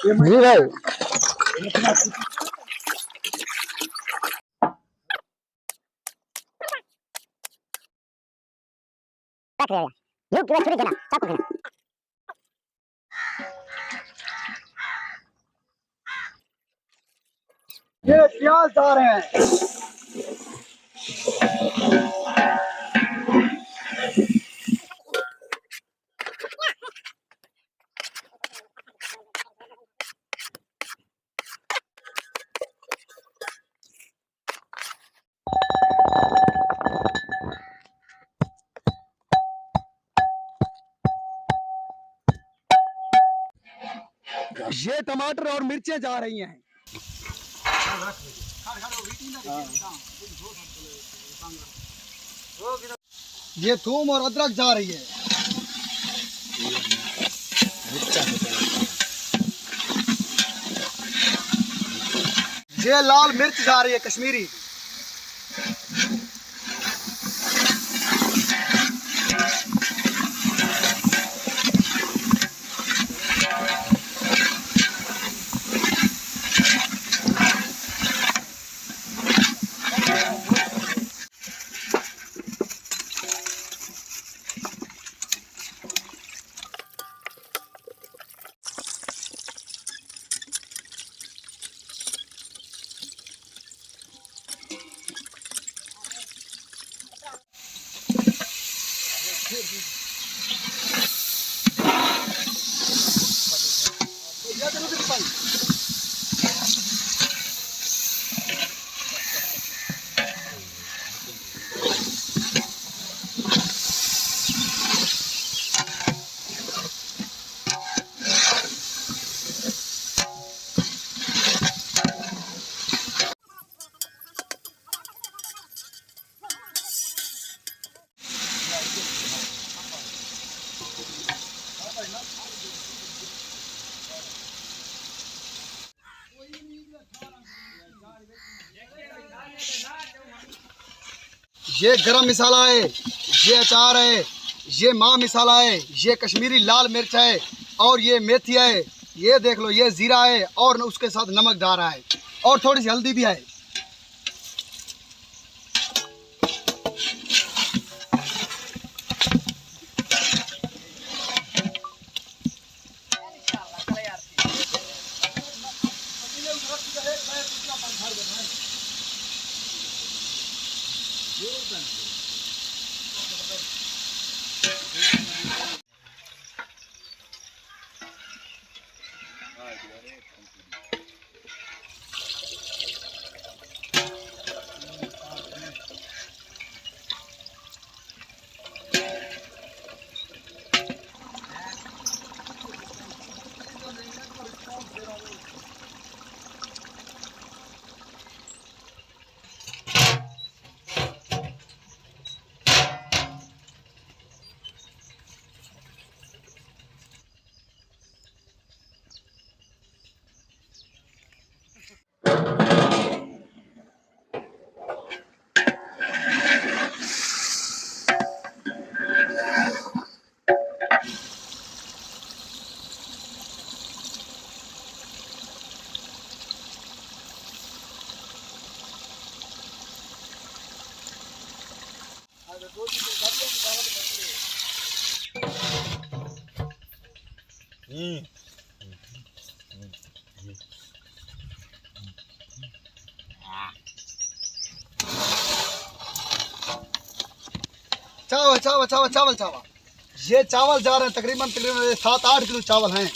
जी भाई ये प्याज डाल रहे हैं। ये टमाटर और मिर्चें जा रही हैं। ये थूम और अदरक जा रही है। ये लाल मिर्च जा रही है कश्मीरी। ये गरम मसाला है, ये अचार है, ये माँ मसाला है, ये कश्मीरी लाल मिर्च है और ये मेथी है। ये देख लो, ये जीरा है और उसके साथ नमक डाल रहा है और थोड़ी सी हल्दी भी है। चावल चावल चावल चावल चावल, ये चावल जा रहे हैं तकरीबन 7-8 किलो चावल हैं।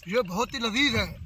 ये बहुत ही लजीज है।